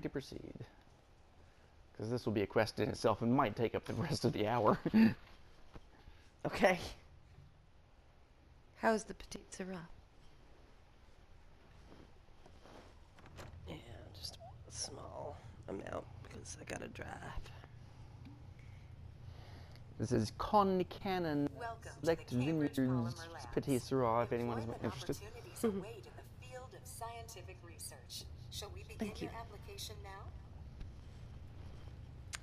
to proceed. Because this will be a quest in itself and might take up the rest of the hour. Okay. How's the petite sirah? Yeah, just a small amount because I gotta drive. This is Con Cannon Welcome Select to the Cambridge Vineyards Polymer Labs. Petit Syrah, if anyone is Employment interested. opportunities await in the field of scientific research. Shall we begin Thank you. your application now?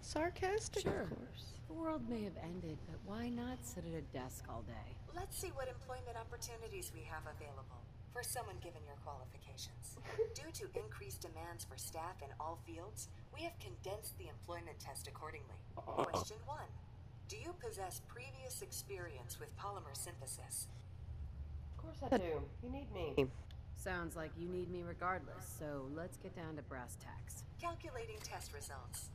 Sarcastic, Sure. of course. The world may have ended, but why not sit at a desk all day? Let's see what employment opportunities we have available for someone given your qualifications. Due to increased demands for staff in all fields, we have condensed the employment test accordingly. Question 1. Do you possess previous experience with polymer synthesis? Of course I do. You need me. Sounds like you need me regardless, so let's get down to brass tacks. Calculating test results.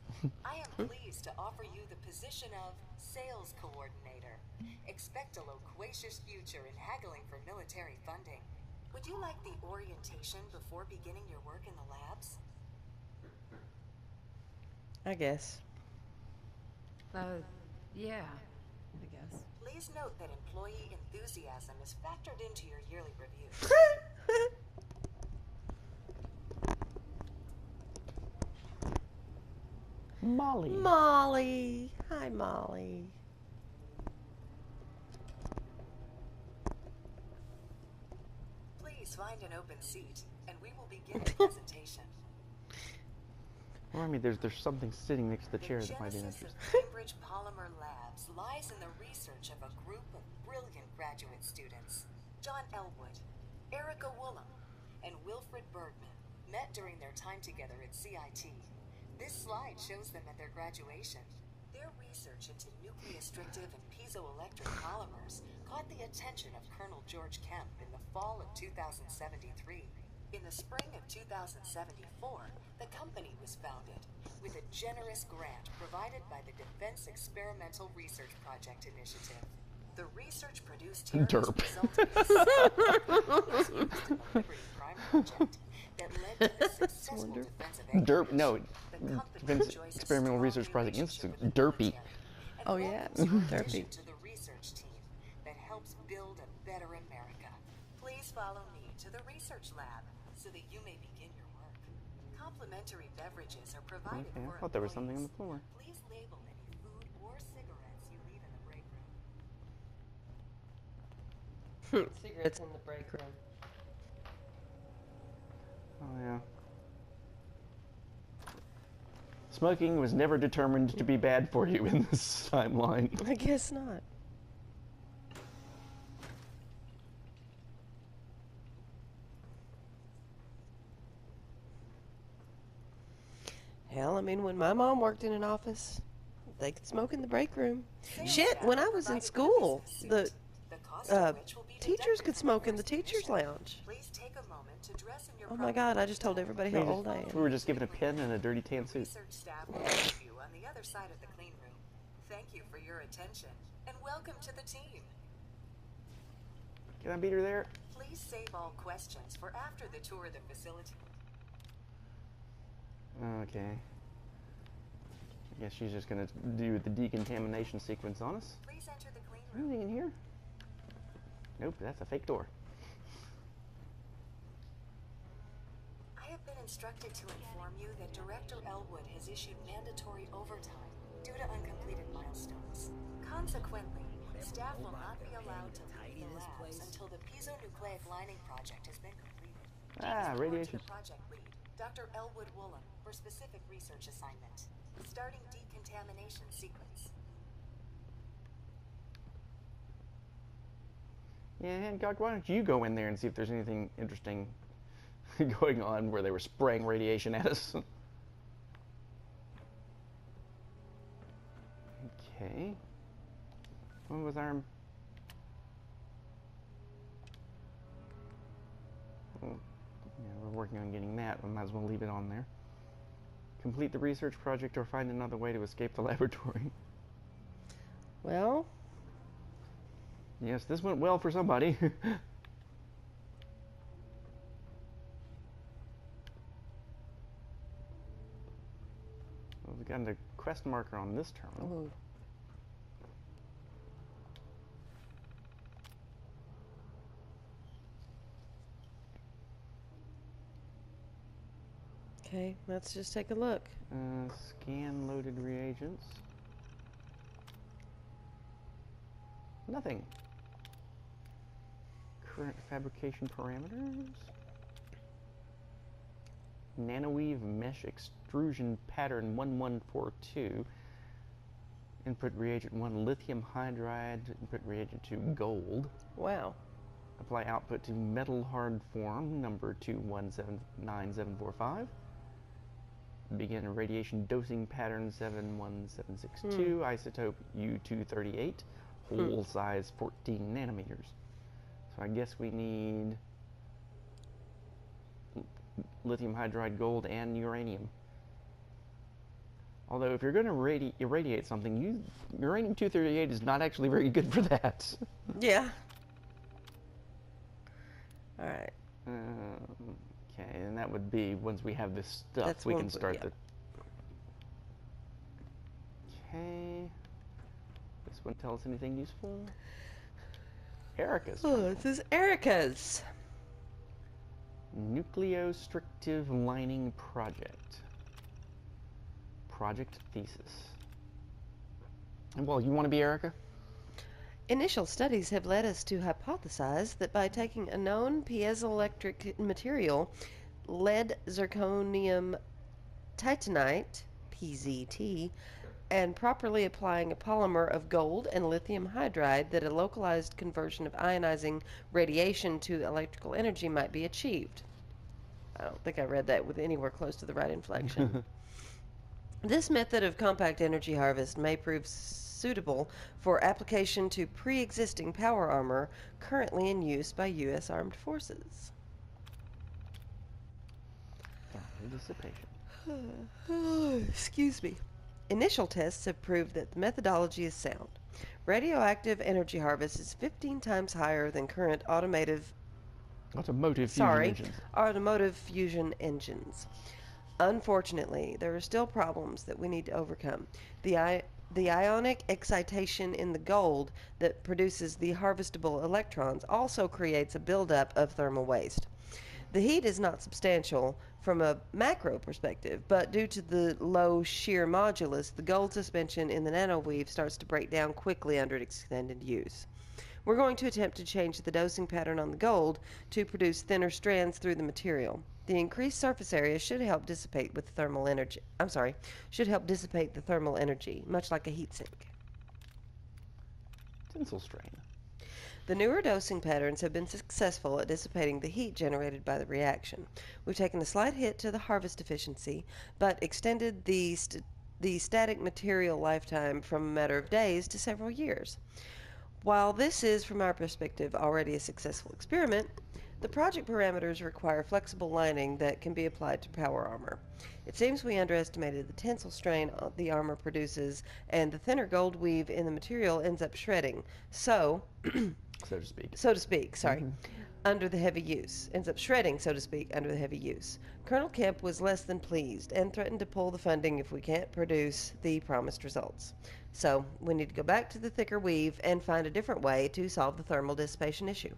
I am pleased to offer you the position of sales coordinator. Expect a loquacious future in haggling for military funding. Would you like the orientation before beginning your work in the labs? I guess. Yeah, I guess. Please note that employee enthusiasm is factored into your yearly review. Molly. Molly. Hi, Molly. Please find an open seat, and we will begin the presentation. Well, I mean, there's something sitting next to the chair that might be genesis interesting. of Cambridge Polymer Labs lies in the research of a group of brilliant graduate students. John Elwood, Erica Woolham, and Wilfred Bergman met during their time together at CIT. This slide shows them at their graduation. Their research into nucleostrictive and piezoelectric polymers caught the attention of Colonel George Kemp in the fall of 2073. In the spring of 2074, the company was founded with a generous grant provided by the Defense Experimental Research Project Initiative. The research produced here Derp. resulted in the Liberty Prime project that led to the successful defense of Derp, no. the company Defense enjoys a Experimental strong Research Project relationship Institute. with the Derpy. military and Oh, yeah. welcomes your Derpy. addition to the research team that helps build a better America. Please follow me to the research lab so that you may begin your work. Complimentary beverages are provided Okay, for I thought there was something on the employees. floor. Please label any food or cigarettes you leave in the break room. Cigarettes in the break room. Oh, yeah. Smoking was never determined to be bad for you in this timeline. I guess not. Hell, I mean, when my mom worked in an office, they could smoke in the break room. Shit, when I was in school, the cost of which will be teachers deducted could from smoke in your the teachers' lounge. Please take a moment to dress in your Oh my God, I just told everybody how old I We am. were just given a pen and a dirty tan suit. Research staff will meet you on the other side of the clean room. Thank you for your attention, and welcome to the team. Can I beat her there? Please save all questions for after the tour of the facility. Okay. I guess she's just gonna do the decontamination sequence on us. Please enter the clean room. Anything in here? Nope, that's a fake door. I have been instructed to inform you that Director Elwood has issued mandatory overtime due to uncompleted milestones. Consequently, staff will not be allowed to leave the labs until the piezonucleic lining project has been completed. Ah, Please report to radiation. the project lead, Dr. Elwood Woolham, for specific research assignment. Starting decontamination sequence. Yeah, Hancock, why don't you go in there and see if there's anything interesting going on where they were spraying radiation at us. Okay. What was our... Well, yeah, we're working on getting that. We might as well leave it on there. Complete the research project or find another way to escape the laboratory. Well, Yes, this went well for somebody. We got a quest marker on this terminal. Ooh. Okay, let's just take a look. Scan loaded reagents. Nothing. Current fabrication parameters. Nanoweave mesh extrusion pattern 1142. Input reagent 1 lithium hydride. Input reagent 2 gold. Wow. Apply output to metal hard form number 219745. Begin radiation dosing pattern 71762. Isotope U238. Hole size 14 nanometers. So I guess we need lithium hydride, gold, and uranium. Although if you're going to irradiate something, uranium-238 is not actually very good for that. Yeah. All right. Okay, and that would be once we have this stuff, That's we one can thing, start yeah. Okay. This wouldn't tell us anything useful. Erica's. Oh, this is Erica's. Nucleostrictive lining project. Project thesis. And well, you want to be Erica? Initial studies have led us to hypothesize that by taking a known piezoelectric material, lead zirconium titanite, PZT, and properly applying a polymer of gold and lithium hydride, that a localized conversion of ionizing radiation to electrical energy might be achieved. I don't think I read that with anywhere close to the right inflection. This method of compact energy harvest may prove suitable for application to pre-existing power armor currently in use by U.S. Armed Forces. Thermal dissipation. Excuse me. Initial tests have proved that the methodology is sound. Radioactive energy harvest is 15 times higher than current automotive fusion engines. Unfortunately, there are still problems that we need to overcome. The ionic excitation in the gold that produces the harvestable electrons also creates a buildup of thermal waste. The heat is not substantial from a macro perspective, but due to the low shear modulus, the gold suspension in the nanoweave starts to break down quickly under extended use. We're going to attempt to change the dosing pattern on the gold to produce thinner strands through the material. The increased surface area should help dissipate the thermal energy, much like a heat sink. Tinsel strain. The newer dosing patterns have been successful at dissipating the heat generated by the reaction. We've taken a slight hit to the harvest efficiency, but extended the static material lifetime from a matter of days to several years. While this is, from our perspective, already a successful experiment, the project parameters require flexible lining that can be applied to power armor. It seems we underestimated the tensile strain the armor produces, and the thinner gold weave in the material ends up shredding. So to speak, under the heavy use. Ends up shredding, so to speak, under the heavy use. Colonel Kemp was less than pleased and threatened to pull the funding if we can't produce the promised results. So, we need to go back to the thicker weave and find a different way to solve the thermal dissipation issue.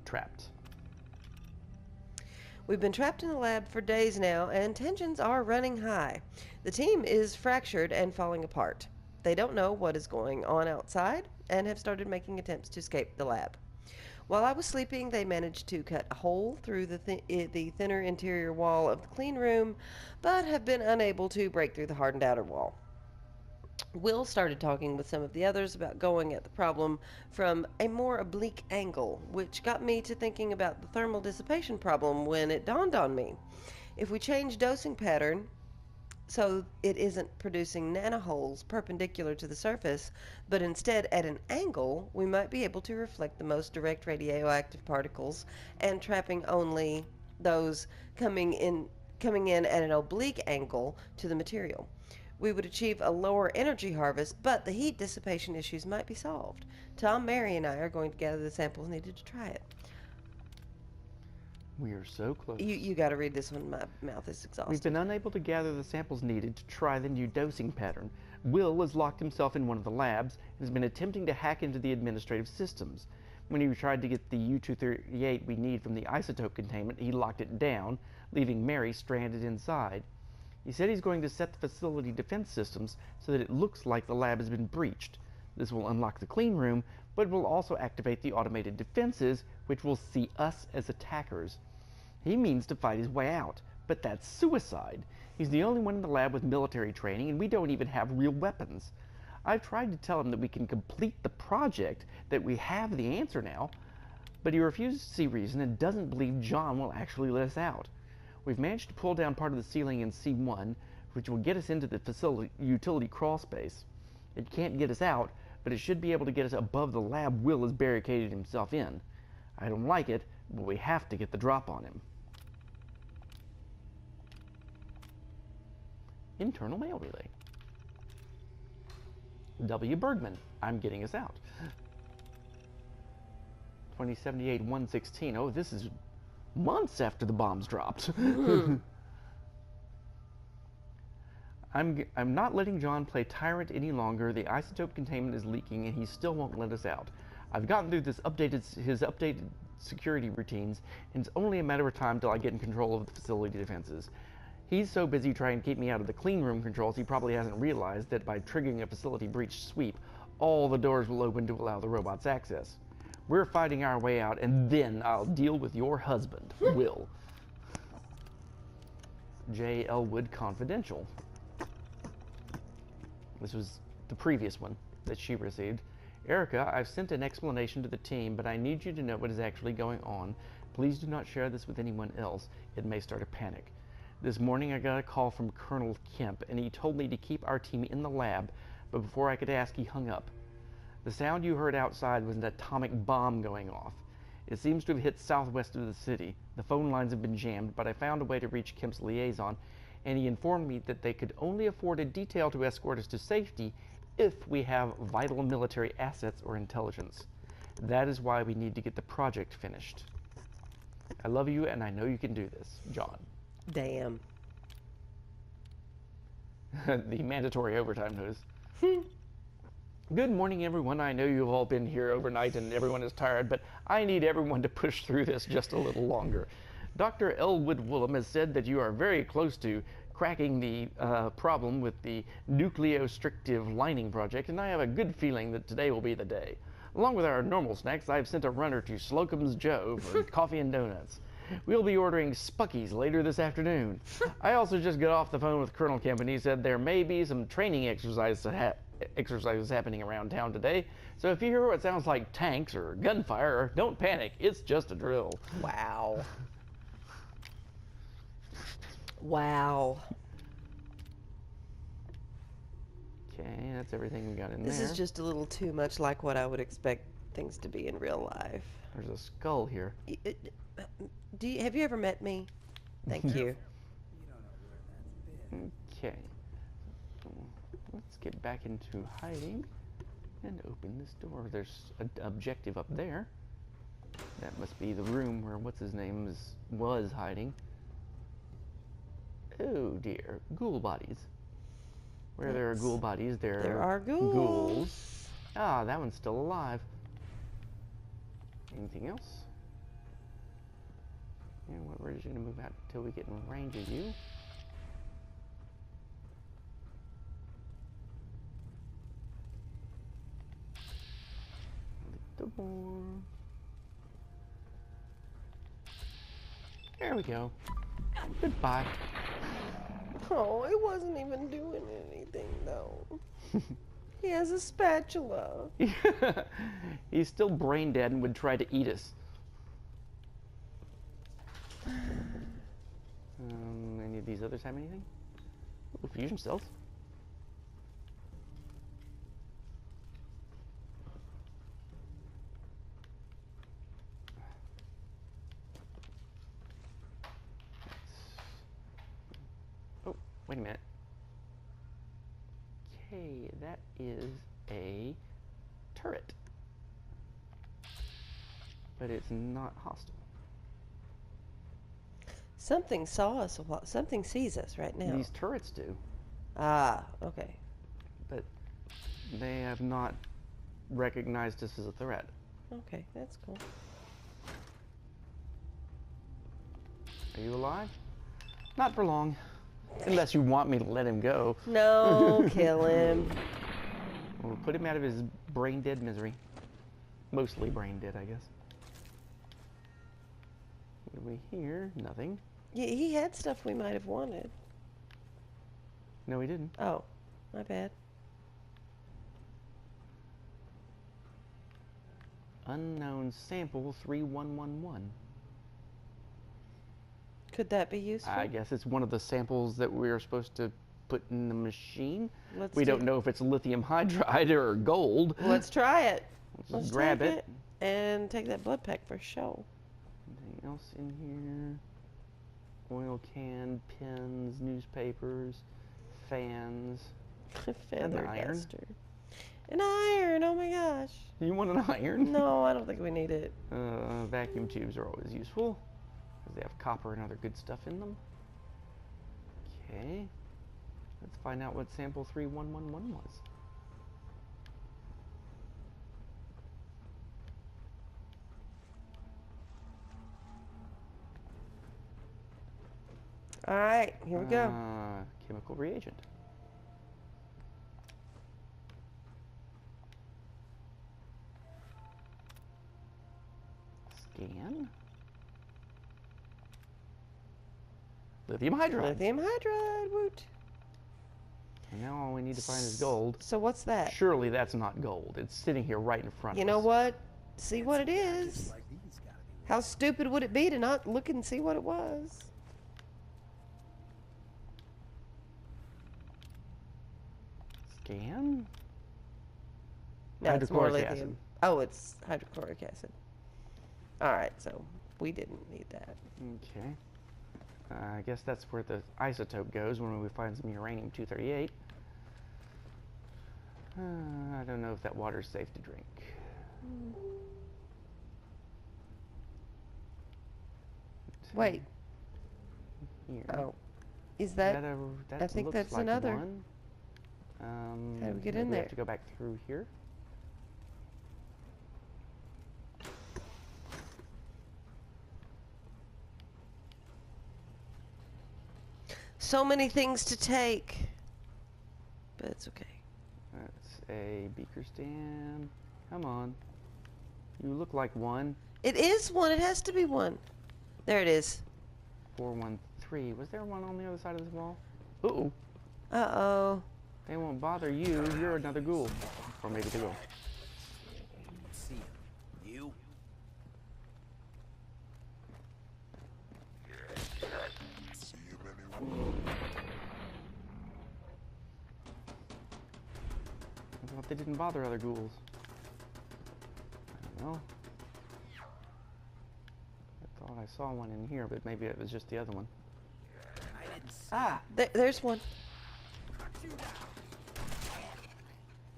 Trapped. We've been trapped in the lab for days now, and tensions are running high. The team is fractured and falling apart. They don't know what is going on outside and have started making attempts to escape the lab. While I was sleeping, they managed to cut a hole through the thinner interior wall of the clean room, but have been unable to break through the hardened outer wall. Will started talking with some of the others about going at the problem from a more oblique angle, which got me to thinking about the thermal dissipation problem when it dawned on me. If we change dosing pattern so it isn't producing nanoholes perpendicular to the surface, but instead at an angle, we might be able to reflect the most direct radioactive particles and trapping only those coming in at an oblique angle to the material. We would achieve a lower energy harvest, but the heat dissipation issues might be solved. Tom, Mary, and I are going to gather the samples needed to try it. We are so close. You got to read this one. My mouth is exhausted. We've been unable to gather the samples needed to try the new dosing pattern. Will has locked himself in one of the labs and has been attempting to hack into the administrative systems. When he tried to get the U-238 we need from the isotope containment, he locked it down, leaving Mary stranded inside. He said he's going to set the facility defense systems so that it looks like the lab has been breached. This will unlock the clean room, but will also activate the automated defenses, which will see us as attackers. He means to fight his way out, but that's suicide. He's the only one in the lab with military training, and we don't even have real weapons. I've tried to tell him that we can complete the project, that we have the answer now, but he refuses to see reason and doesn't believe John will actually let us out. We've managed to pull down part of the ceiling in C1, which will get us into the facility utility crawl space. It can't get us out, but it should be able to get us above the lab Will has barricaded himself in. I don't like it, but we have to get the drop on him. Internal mail relay. W. Bergman, I'm getting us out. 2078-116. Oh, this is months after the bombs dropped. I'm not letting John play tyrant any longer. The isotope containment is leaking and he still won't let us out. I've gotten through his updated security routines, and it's only a matter of time till I get in control of the facility defenses. He's so busy trying to keep me out of the clean room controls, he probably hasn't realized that by triggering a facility breach sweep, all the doors will open to allow the robots access. We're fighting our way out, and then I'll deal with your husband, Will. J. Elwood Confidential. This was the previous one that she received. Erica, I've sent an explanation to the team, but I need you to know what is actually going on. Please do not share this with anyone else. It may start a panic. This morning I got a call from Colonel Kemp, and he told me to keep our team in the lab, but before I could ask, he hung up. The sound you heard outside was an atomic bomb going off. It seems to have hit southwest of the city. The phone lines have been jammed, but I found a way to reach Kemp's liaison, and he informed me that they could only afford a detail to escort us to safety if we have vital military assets or intelligence. That is why we need to get the project finished. I love you, and I know you can do this, John. Damn. The mandatory overtime notice. Good morning, everyone. I know you've all been here overnight and everyone is tired, but I need everyone to push through this just a little longer. Dr. Elwood Woolham has said that you are very close to cracking the problem with the nucleostrictive lining project, and I have a good feeling that today will be the day. Along with our normal snacks, I've sent a runner to Slocum's Joe for coffee and donuts. We'll be ordering Spuckies later this afternoon. I also just got off the phone with Colonel Kemp, and he said there may be some training exercises happening around town today. So if you hear what sounds like tanks or gunfire, don't panic. It's just a drill. Wow. Wow. Okay, that's everything we got in there. This is just a little too much like what I would expect things to be in real life. There's a skull here. Have you ever met me? Thank you. Okay. So let's get back into hiding and open this door. There's an objective up there. That must be the room where what's-his-name was hiding. Oh dear. Ghoul bodies. Where there are ghoul bodies, there are ghouls. Ah, that one's still alive. Anything else? You know what, we're just going to move out until we get in range of you. The door. There we go. Goodbye. Oh, it wasn't even doing anything, though. He has a spatula. He's still brain dead and would try to eat us. Any of these others have anything? Ooh, fusion cells. Oh, wait a minute. Okay, that is a turret. But it's not hostile. Something saw us a while. Something sees us right now. These turrets do, Ah, okay. but they have not recognized us as a threat. Okay, that's cool. Are you alive? Not for long. Unless you want me to let him go. No, kill him. We'll put him out of his brain dead misery. Mostly brain dead, I guess. What do we hear? Nothing. Yeah, he had stuff we might have wanted. No, he didn't. Oh, my bad. Unknown sample 3111. Could that be useful? I guess it's one of the samples that we're supposed to put in the machine. Let's We don't know if it's lithium hydride or gold. Let's try it. Let's just grab take it. and take that blood pack for show. Anything else in here? Oil can, pens, newspapers, fans. Feather iron. duster. An iron, oh my gosh. You want an iron? No, I don't think we need it. Vacuum tubes are always useful because they have copper and other good stuff in them. Okay. Let's find out what sample 3111 was. All right, here we go. Chemical reagent. Scan. Lithium hydride. Lithium hydride, woot. And now all we need to find is gold. So what's that? Surely that's not gold. It's sitting here right in front You of know us. what? See what it is. How stupid would it be to not look and see what it was? Scan? No, it's more Hydrochloric lithium. acid. Oh, it's hydrochloric acid. All right, so we didn't need that. Okay. I guess that's where the isotope goes when we find some uranium-238. I don't know if that water's safe to drink. Wait. Here. Oh, is Is that? that I think looks that's like another. one. How do we get maybe in we there? have to go back through here. So many things to take, but it's okay. That's a beaker stand. Come on. You look like one. It is one. It has to be one. There it is. 413. Was there one on the other side of this wall? Uh-oh. Uh-oh. They won't bother you. You're another ghoul. Or maybe the ghoul. See you. I thought they didn't bother other ghouls. I don't know. I thought I saw one in here, but maybe it was just the other one. Ah, there's one.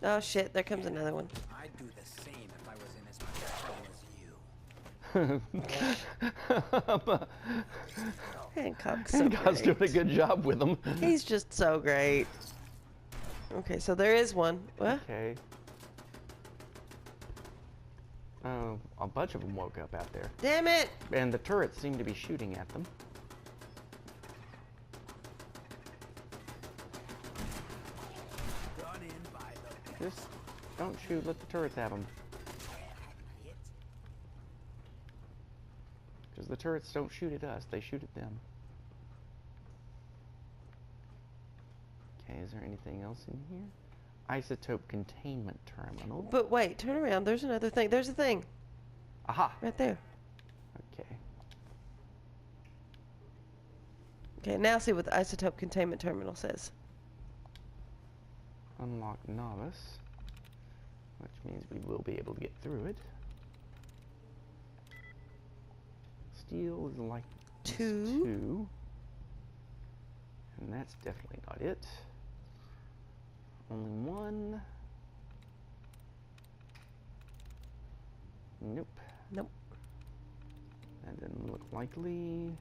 Oh shit, there comes another one. I'd do the same if I was in as much trouble as you. Hancock's so Hancock's doing a great. good job with them. He's just so great. Okay, so there is one. What? Okay. Oh, a bunch of them woke up out there. Damn it! And the turrets seem to be shooting at them. Run in by the Just don't shoot, let the turrets have them. Because the turrets don't shoot at us, they shoot at them. Okay, is there anything else in here? Isotope containment terminal. But wait, turn around. There's another thing. There's a thing Aha! right there. Okay. Okay, now see what the isotope containment terminal says. Unlock novice. Which means we will be able to get through it. Steel is like Two. 2. And that's definitely not it. Only 1. Nope. Nope. That didn't look likely.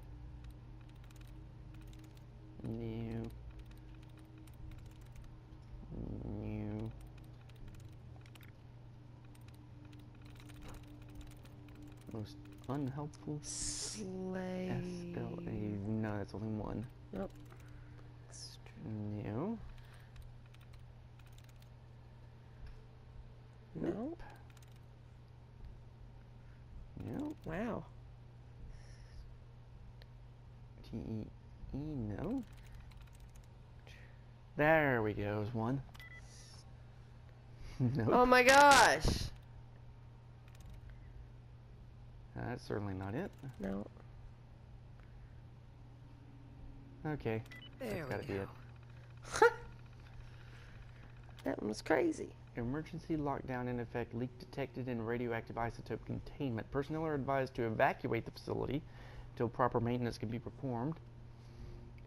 No. No. Most unhelpful. Slave. S-L-A. No, that's only one. Nope. No. Nope. No. Wow. T-E-E, no. There we go, is one. Nope. Oh my gosh. That's certainly not it. No. Okay. There That's gotta we be go. it. That one was crazy. Emergency lockdown in effect. Leak detected in radioactive isotope containment. Personnel are advised to evacuate the facility until proper maintenance can be performed.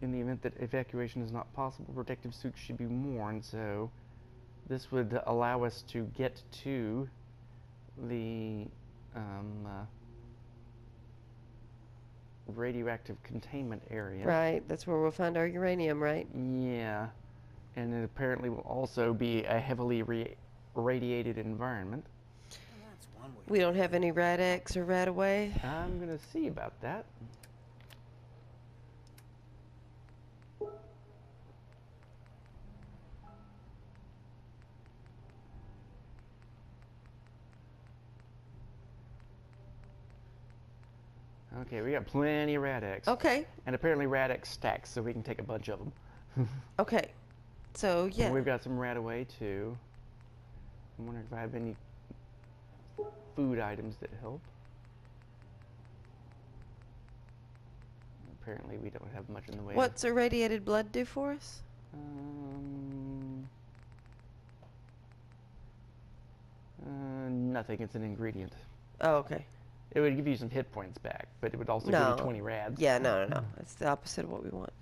In the event that evacuation is not possible, protective suits should be worn. So this would allow us to get to the radioactive containment area. Right, that's where we'll find our uranium, right? Yeah, and it apparently will also be a heavily radiated environment. That's one way. We don't have any Rad-X or Rad-Away. I'm gonna see about that. Okay, we got plenty of Rad-X. Okay, And apparently Rad-X stacks, so we can take a bunch of them. okay. So, yeah. And we've got some Rad-Away too. I'm wondering if I have any food items that help. Apparently we don't have much in the way What's irradiated blood do for us? Nothing, it's an ingredient. Oh, okay. It would give you some hit points back, but it would also give No. you 20 rads. Yeah, no. That's the opposite of what we want.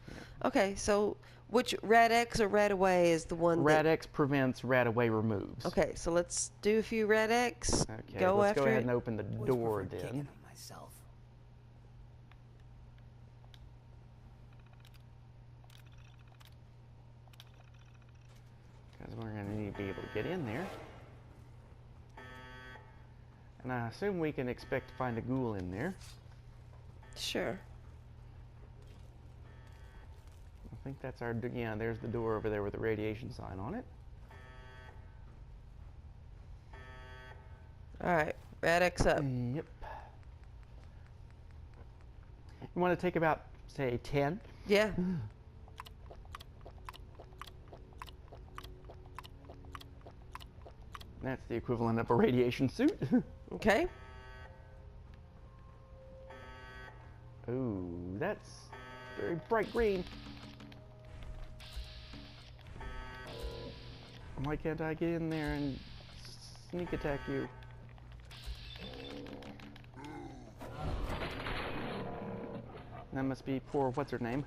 Okay, so which Rad-X or Rad-Away is the one that... Rad-X prevents, Rad-Away removes. Okay, so let's do a few Rad-X. Okay, Go let's after go ahead it. and open the Always door preferred kicking then. 'em myself. Because we're going to need to be able to get in there. And I assume we can expect to find a ghoul in there. Sure. I think that's our, yeah, there's the door over there with the radiation sign on it. All right, Rad-X up. Yep. You want to take about, say, 10? Yeah. That's the equivalent of a radiation suit. Okay. Ooh, that's very bright green. Why can't I get in there and sneak attack you? That must be poor what's her name?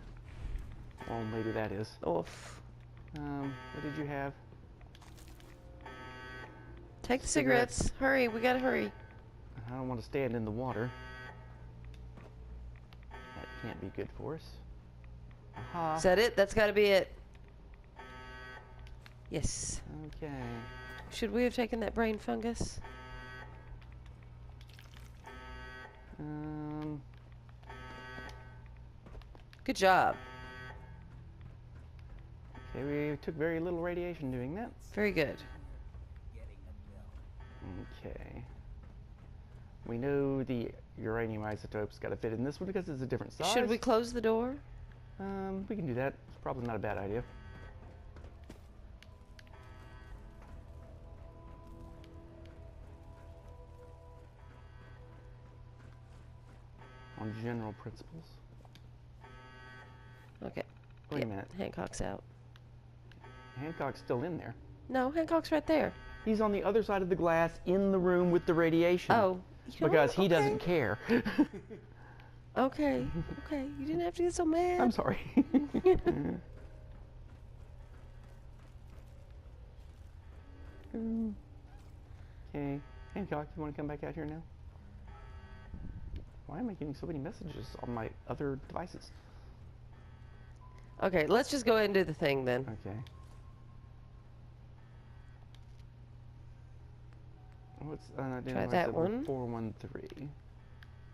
Old lady that is. Oof. What did you have? Take the Cigarettes. cigarettes. Hurry, we gotta hurry. I don't want to stand in the water. That can't be good for us. Aha. Is that it? That's gotta be it. Yes. Okay. Should we have taken that brain fungus? Good job. Okay, we took very little radiation doing that. Very good. Getting a bill. Okay. We know the uranium isotope's got to fit in this one because it's a different size. Should we close the door? We can do that. It's probably not a bad idea. On general principles. Okay. Wait Yeah, a minute. Hancock's out. Hancock's still in there. No, Hancock's right there. He's on the other side of the glass in the room with the radiation. Oh. You know Because what? he Okay. doesn't care. Okay. Okay. You didn't have to get so mad. I'm sorry. Okay. Hancock, you want to come back out here now? Why am I getting so many messages on my other devices? Okay, let's just go ahead and do the thing then. Okay. What's Try that one. 413?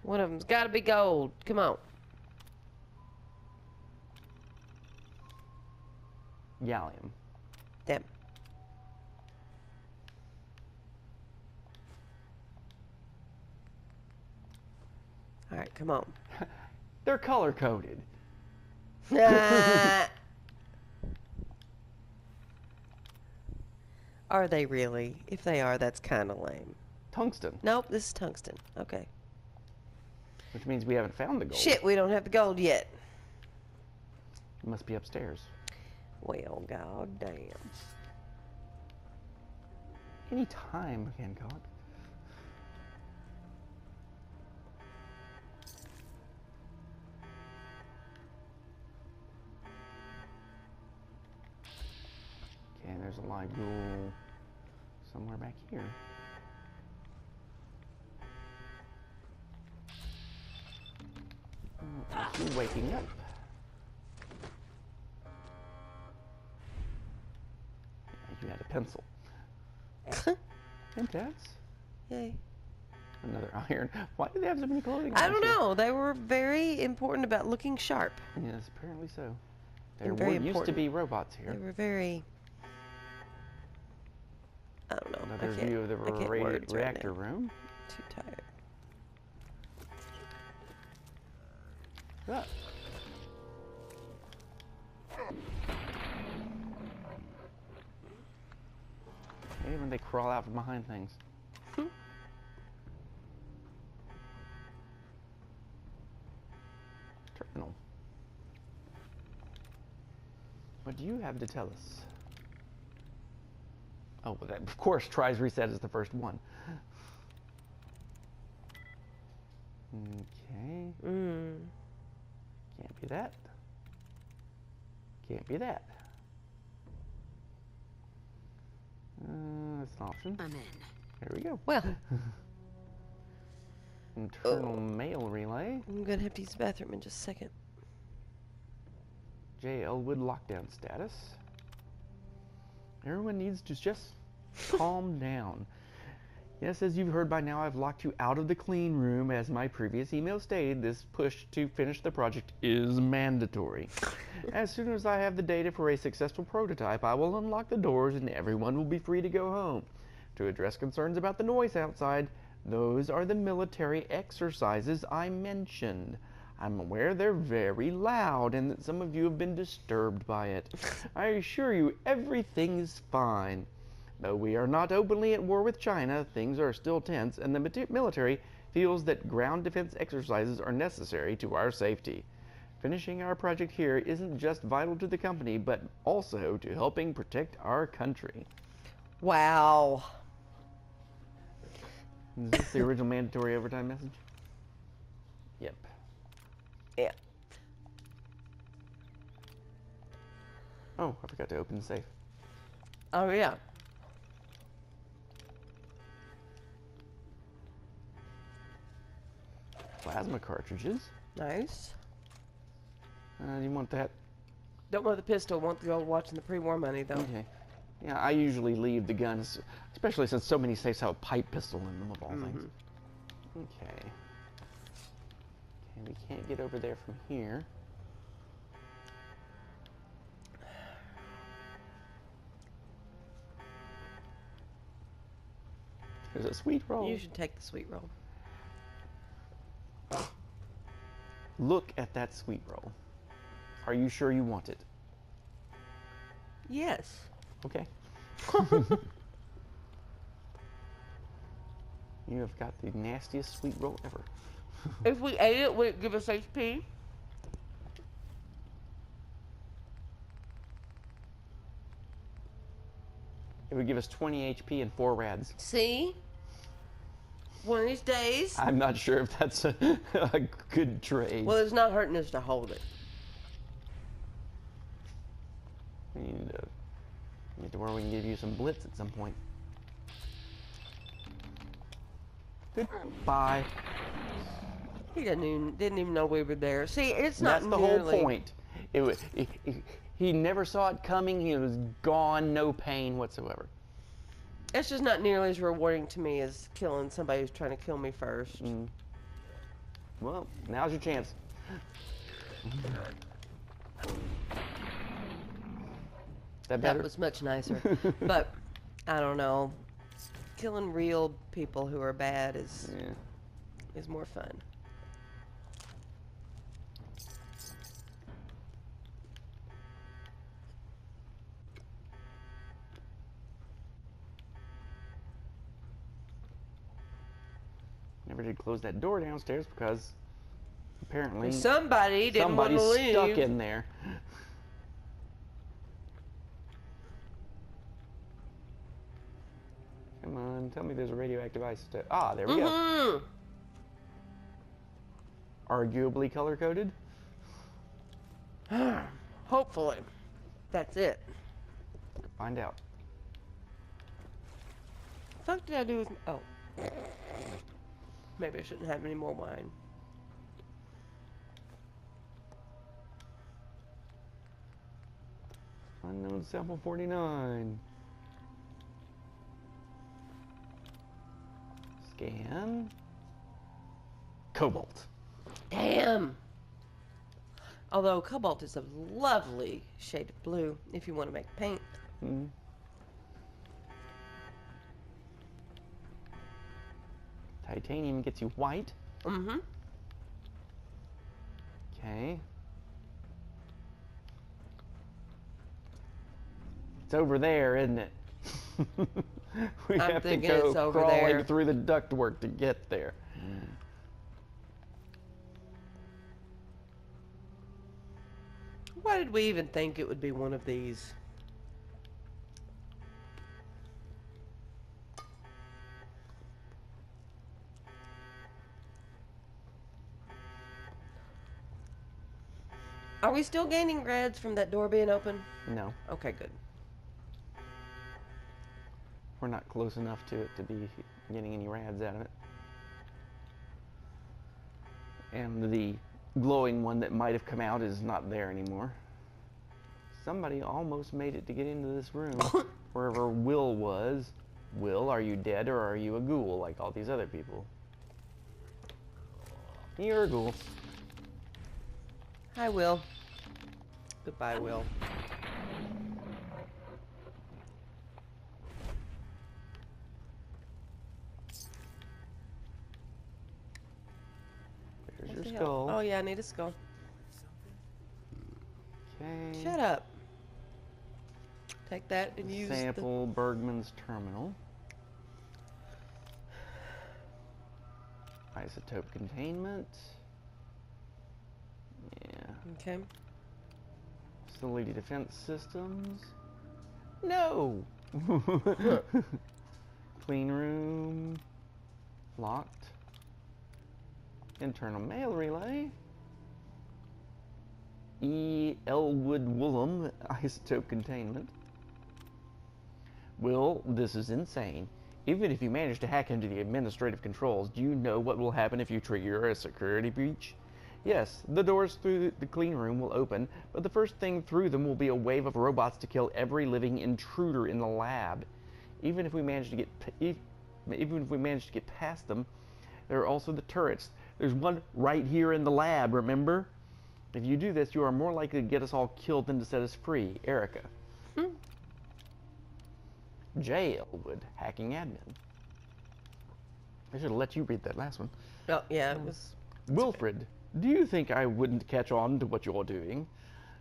One of them's got to be gold. Come on. Gallium. Damn. All right, come on. They're color coded. Are they really? If they are, that's kind of lame. Tungsten. Nope, this is tungsten. Okay. Which means we haven't found the gold. Shit, we don't have the gold yet. It must be upstairs. Well, god damn. Any time, Hancock. Okay, and there's a ligule somewhere back here. Oh, you waking up. You had a pencil. And that's Yay. another iron. Why do they have so many clothing? I don't know. They were very important about looking sharp. Yes, apparently so. There And very used to important. be robots here. They were very... I don't know. Another I can't, view of the I can't words right reactor now. room. Too tired. Ah. Hey, when they crawl out from behind things. Terminal. What do you have to tell us? Oh, well, that, of course, tries reset is the first one. Okay. Can't be that. Can't be that. That's an option. I'm in. There we go. Well, Internal mail relay. I'm going to have to use the bathroom in just a second. J. Elwood lockdown status. Everyone needs to just calm down. Yes, as you've heard by now, I've locked you out of the clean room. As my previous email stated, this push to finish the project is mandatory. As soon as I have the data for a successful prototype, I will unlock the doors and everyone will be free to go home. To address concerns about the noise outside, those are the military exercises I mentioned. I'm aware they're very loud and that some of you have been disturbed by it. I assure you everything's fine. Though we are not openly at war with China, things are still tense and the military feels that ground defense exercises are necessary to our safety. Finishing our project here isn't just vital to the company, but also to helping protect our country. Wow. Is this the original mandatory overtime message? Yep. Yeah. Oh, I forgot to open the safe. Oh, yeah. Plasma cartridges. Nice. Do you want that? Don't want the pistol. Want the gold watch and the pre-war money, though. Okay. Yeah, I usually leave the guns, especially since so many safes have a pipe pistol in them, of all things. Okay. Okay, we can't get over there from here. There's a sweet roll. You should take the sweet roll. Look at that sweet roll. Are you sure you want it? Yes. Okay. You have got the nastiest sweet roll ever. If we ate it, would it give us HP? It would give us 20 HP and 4 rads. See? One of these days. I'm not sure if that's a good trade. Well, it's not hurting us to hold it. We need to get to where we can give you some blitz at some point. Goodbye. He didn't even know we were there. See, it's not That's the nearly... whole point. He never saw it coming. He was gone, no pain whatsoever. It's just not nearly as rewarding to me as killing somebody who's trying to kill me first. Well, now's your chance. That better? That was much nicer. But, I don't know. Killing real people who are bad is more fun. Never did close that door downstairs because apparently somebody didn't want to leave. Stuck in there. Come on, tell me there's a radioactive isotope. Ah, there we go. Arguably color-coded? Hopefully. That's it. Find out. What the fuck did I do with... Oh. Maybe I shouldn't have any more wine. Unknown sample 49. Scan. Cobalt. Damn! Although cobalt is a lovely shade of blue if you want to make paint. Titanium gets you white. Okay. It's over there, isn't it? We I'm have to thinking go it's over crawling there. through the ductwork to get there. Why did we even think it would be one of these? Are we still gaining rads from that door being open? No, Okay, good. we're not close enough to it to be getting any rads out of it. And the glowing one that might have come out is not there anymore. Somebody almost made it to get into this room, wherever Will was. Will, are you dead or are you a ghoul like all these other people? You're a ghoul. Hi, Will. Goodbye, Will. There's What your the hell? skull. Oh, yeah, I need a skull. Okay. Shut up. Take that and use Sample Bergman's terminal. Isotope containment. Yeah. Okay. Facility defense systems. No! Clean room. Locked. Internal mail relay. E. Elwood Woolham isotope containment. Will, this is insane. Even if you manage to hack into the administrative controls, do you know what will happen if you trigger a security breach? Yes, the doors through the clean room will open, but the first thing through them will be a wave of robots to kill every living intruder in the lab. Even if we manage to get past them, there are also the turrets. There's one right here in the lab, remember? If you do this, you are more likely to get us all killed than to set us free. Erica. J. Elwood, hacking admin. I should have let you read that last one. Oh, yeah, it was... Wilfred, do you think I wouldn't catch on to what you're doing?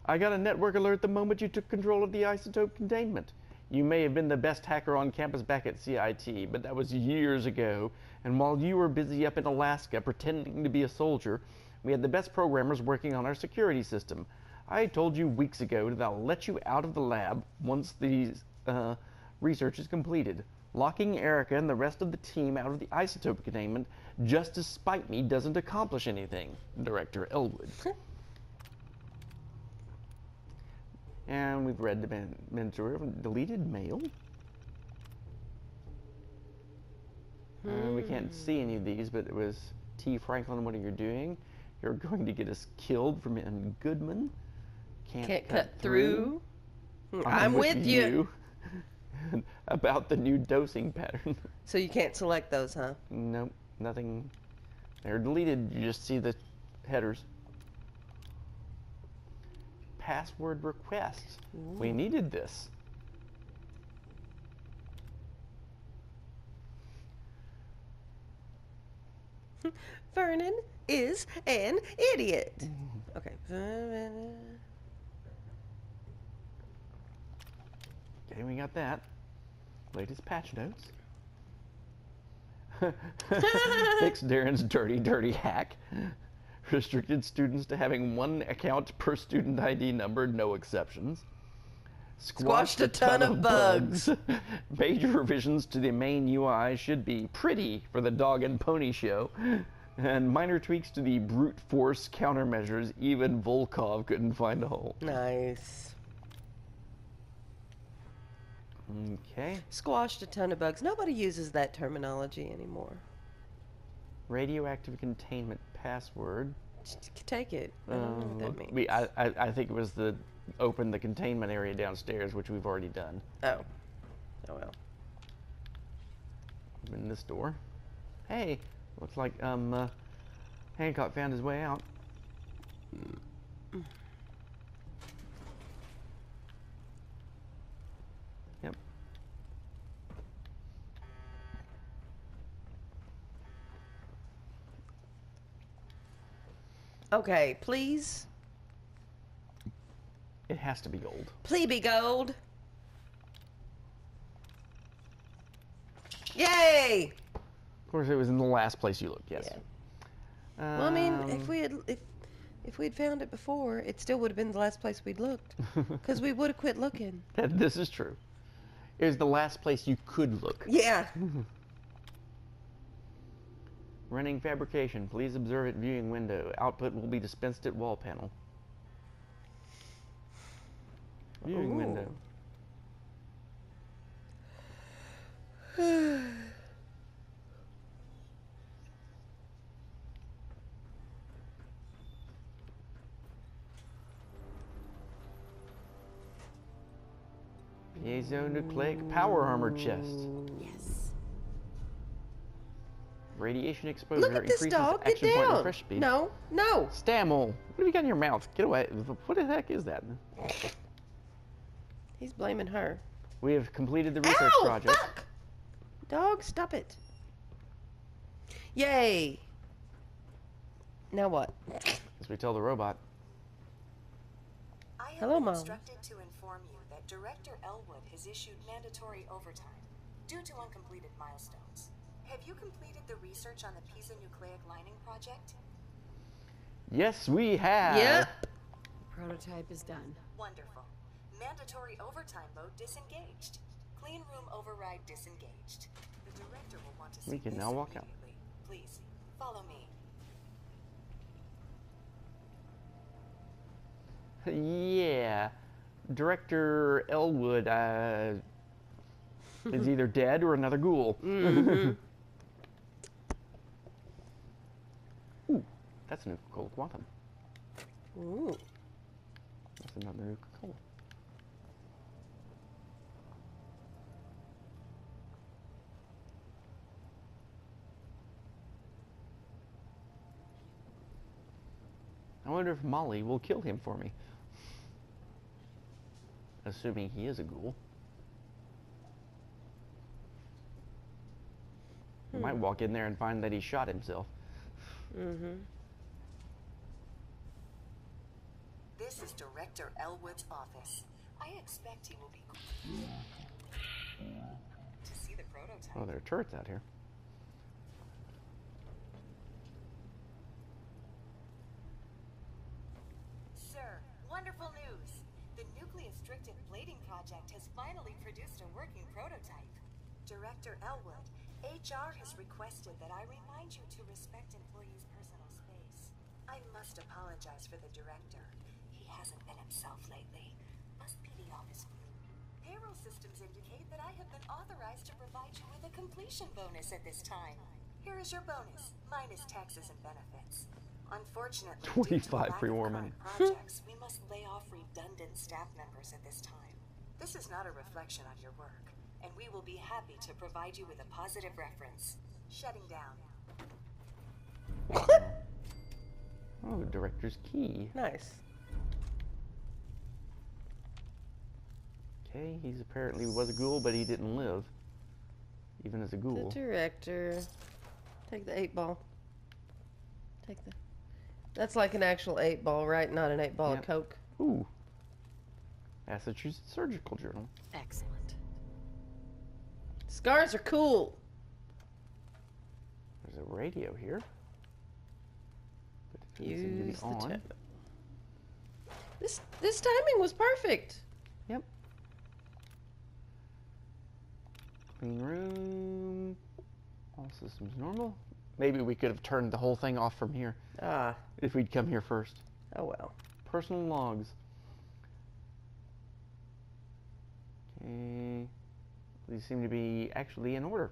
I got a network alert the moment you took control of the isotope containment. You may have been the best hacker on campus back at CIT, but that was years ago, and while you were busy up in Alaska pretending to be a soldier, we had the best programmers working on our security system. I told you weeks ago that I'll let you out of the lab once the research is completed. Locking Erica and the rest of the team out of the isotope containment just to spite me doesn't accomplish anything. Director Elwood. And we've read the mentor of deleted mail. We can't see any of these, but it was T. Franklin, what are you doing? You're going to get us killed from M. Goodman. Can't cut through. I'm with you. About the new dosing pattern. So you can't select those, huh? Nope, nothing. They're deleted. You just see the headers. Password requests. We needed this. Vernon is an idiot. Okay. Okay, we got that. Latest patch notes. Fix Darren's dirty hack. Restricted students to having one account per student ID number, no exceptions. Squashed a ton of bugs. Major revisions to the main UI should be pretty for the dog and pony show. And minor tweaks to the brute force countermeasures. Even Volkov couldn't find a hole. Nice. Okay. Squashed a ton of bugs. Nobody uses that terminology anymore. Radioactive containment password. Just take it. I don't know what that means. I think it was the open the containment area downstairs, which we've already done. Oh. Oh well. Open this door. Hey, looks like Hancock found his way out. Yep. Okay, please. It has to be gold. Please be gold. Yay! Of course, it was in the last place you looked. Yes. Yeah. Well, I mean, if we had found it before, it still would have been the last place we'd looked, because we would have quit looking. This is true. It was the last place you could look. Yeah. Running fabrication. Please observe at viewing window. Output will be dispensed at wall panel. Viewing window. Piezonucleic power armor chest. Yes. Radiation exposure Look at this increases dog. Get action point down. refresh speed. No, no. Stamel. What have you got in your mouth? Get away. What the heck is that? He's blaming her. We have completed the research Ow, project. Fuck! Dog, stop it. Yay. Now what? As we tell the robot. I have Hello, been Mom. instructed to inform you that Director Elwood has issued mandatory overtime due to uncompleted milestones. Have you completed the research on the piezonucleic lining project? Yes, we have. Yep. Prototype is done. Wonderful. Mandatory overtime mode disengaged. Clean room override disengaged. The director will want to see We can this now walk out. immediately. Please, follow me. Yeah. Director Elwood is either dead or another ghoul. Mm-hmm. Ooh, that's a new cola quantum. Ooh. That's another new cola. I wonder if Molly will kill him for me. Assuming he is a ghoul. You might walk in there and find that he shot himself. Mm-hmm. This is Director Elwood's office. I expect he will be to see the prototype. Oh, there are turrets out here. Sir, wonderful news. The nucleus-stricted blading project has finally produced a working prototype. Director Elwood, HR has requested that I remind you to respect employees' personal space. I must apologize for the director. He hasn't been himself lately. Must be the office flu. Payroll systems indicate that I have been authorized to provide you with a completion bonus at this time. Here is your bonus, minus taxes and benefits. Unfortunately, due to a 25 lack of pre-war current money. projects, we must lay off redundant staff members at this time. This is not a reflection on your work, and we will be happy to provide you with a positive reference. Shutting down. Oh, director's key. Nice. Okay, he's apparently was a ghoul, but he didn't live. Even as a The ghoul. director. Take the 8-ball. Take the... That's like an actual 8-ball, right? Not an 8-ball Yep. of Coke. Ooh. Massachusetts Surgical Journal. Excellent. Scars are cool. There's a radio here. But it doesn't seem to be Use the on. tab. This timing was perfect. Yep. Clean room. All systems normal. Maybe we could have turned the whole thing off from here Ah, if we'd come here first. oh well. Personal logs. Okay. These seem to be actually in order.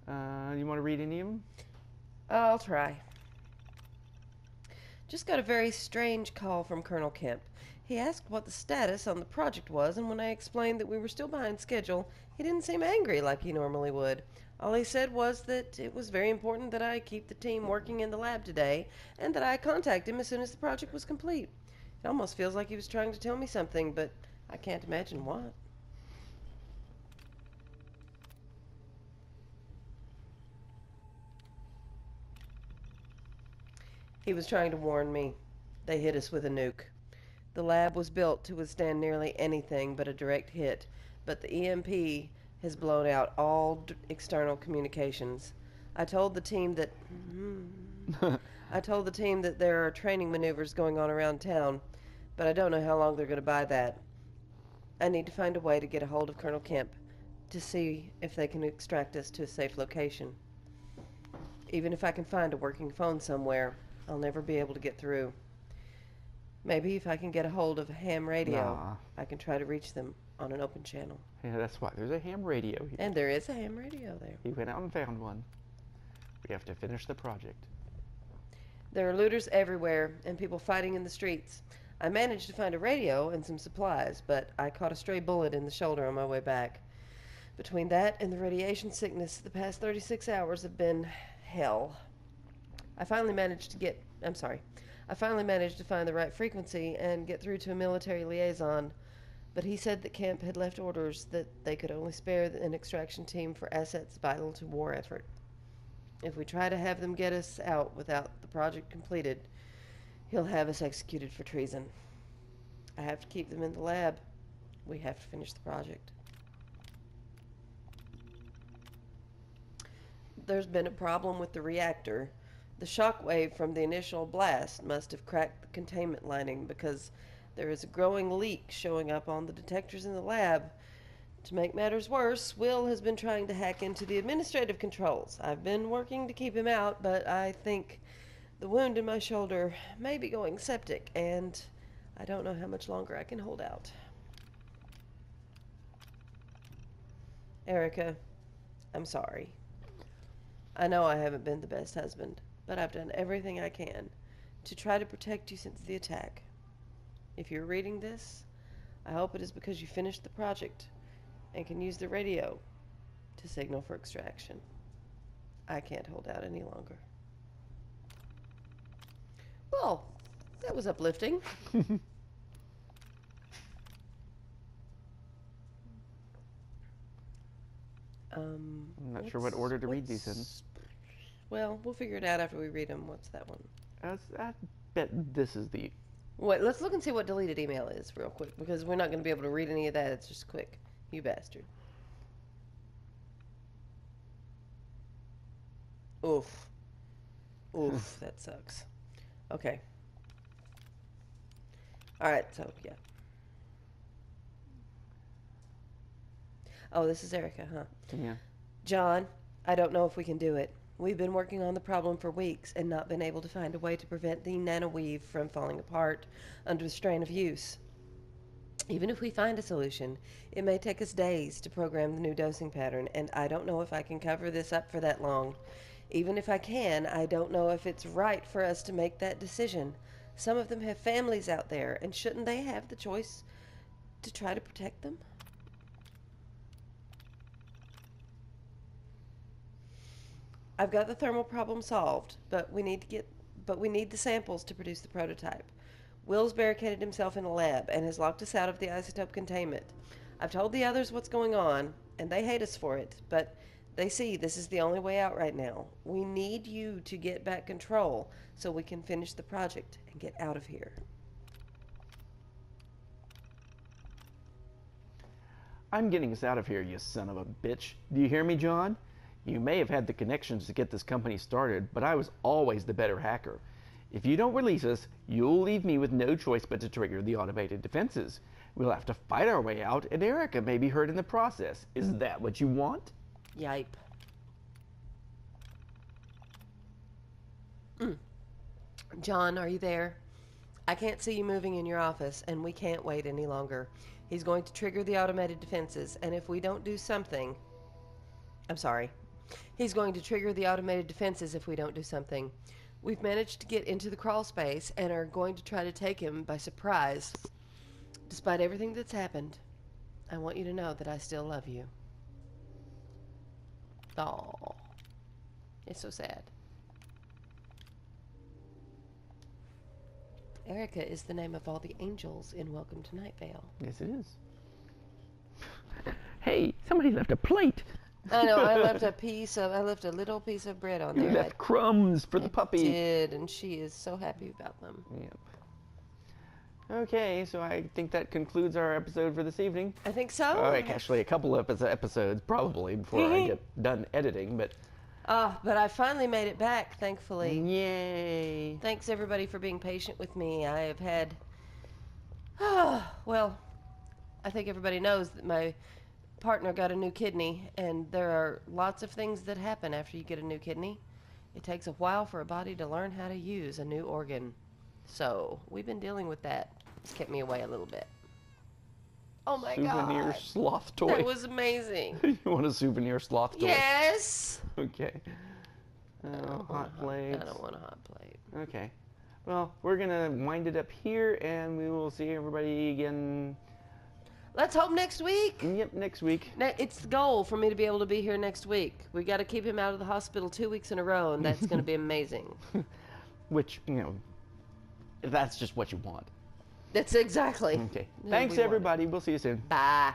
You want to read any of them? I'll try. Just got a very strange call from Colonel Kemp. He asked what the status on the project was, and when I explained that we were still behind schedule, he didn't seem angry like he normally would. All he said was that it was very important that I keep the team working in the lab today, and that I contact him as soon as the project was complete. It almost feels like he was trying to tell me something, but I can't imagine what. He was trying to warn me. They hit us with a nuke. The lab was built to withstand nearly anything but a direct hit, but the EMP has blown out all external communications. I told the team that there are training maneuvers going on around town, but I don't know how long they're going to buy that. I need to find a way to get a hold of Colonel Kemp to see if they can extract us to a safe location. Even if I can find a working phone somewhere, I'll never be able to get through. Maybe if I can get a hold of a ham radio, Nah. I can try to reach them on an open channel. Yeah, that's why. There's a ham radio here. And there is a ham radio there. He went out and found one. We have to finish the project. There are looters everywhere and people fighting in the streets. I managed to find a radio and some supplies, but I caught a stray bullet in the shoulder on my way back. Between that and the radiation sickness, the past 36 hours have been hell. I finally managed to find the right frequency and get through to a military liaison, but he said that Kemp had left orders that they could only spare an extraction team for assets vital to war effort. If we try to have them get us out without the project completed, he'll have us executed for treason. I have to keep them in the lab. We have to finish the project. There's been a problem with the reactor. The shock wave from the initial blast must have cracked the containment lining because there is a growing leak showing up on the detectors in the lab. To make matters worse, Will has been trying to hack into the administrative controls. I've been working to keep him out, but I think the wound in my shoulder may be going septic, and I don't know how much longer I can hold out. Erica, I'm sorry. I know I haven't been the best husband, but I've done everything I can to try to protect you since the attack. If you're reading this, I hope it is because you finished the project and can use the radio to signal for extraction. I can't hold out any longer. Well, that was uplifting. I'm not sure what order to read these in. Well, we'll figure it out after we read them. What's that one? I bet this is the... Wait, let's look and see what deleted email is real quick, because we're not going to be able to read any of that. It's just quick. You bastard. Oof. Oof, that sucks. Okay. Alright, so, yeah. Oh, this is Erica, huh? Yeah. John, I don't know if we can do it. We've been working on the problem for weeks and not been able to find a way to prevent the nanoweave from falling apart under the strain of use. Even if we find a solution, it may take us days to program the new dosing pattern, and I don't know if I can cover this up for that long. Even if I can, I don't know if it's right for us to make that decision. Some of them have families out there, and shouldn't they have the choice to try to protect them? I've got the thermal problem solved, but we need the samples to produce the prototype. Will's barricaded himself in a lab and has locked us out of the isotope containment. I've told the others what's going on, and they hate us for it, but they see this is the only way out right now. We need you to get back control so we can finish the project and get out of here. I'm getting us out of here, you son of a bitch. Do you hear me, John? You may have had the connections to get this company started, but I was always the better hacker. If you don't release us, you'll leave me with no choice but to trigger the automated defenses. We'll have to fight our way out, and Erica may be hurt in the process. Is that what you want? Yipe. John, are you there? I can't see you moving in your office, and we can't wait any longer. He's going to trigger the automated defenses, and if we don't do something... I'm sorry. He's going to trigger the automated defenses if we don't do something. We've managed to get into the crawl space and are going to try to take him by surprise. Despite everything that's happened, I want you to know that I still love you. Aww. It's so sad. Erica is the name of all the angels in Welcome to Night Vale. Yes, it is. Hey, somebody left a plate. I know, I left a little piece of bread on there. You left crumbs for the puppy. I did, and she is so happy about them. Yep. Okay, so I think that concludes our episode for this evening. I think so. Oh, actually, a couple of episodes probably before I get done editing, but... But I finally made it back, thankfully. Yay. Thanks, everybody, for being patient with me. I have had... well, I think everybody knows that my partner got a new kidney, and there are lots of things that happen after you get a new kidney. It takes a while for a body to learn how to use a new organ. So, we've been dealing with that. It's kept me away a little bit. Oh my god. Souvenir sloth toy. That was amazing. You want a souvenir sloth toy? Yes. Okay. Hot plates. I don't want a hot plate. Okay. Well, we're going to wind it up here, and we will see everybody again. Let's hope next week. Yep, next week. It's the goal for me to be able to be here next week. We got to keep him out of the hospital 2 weeks in a row, and that's going to be amazing. Which, that's just what you want. That's exactly. Okay. Thanks, everybody. We'll see you soon. Bye.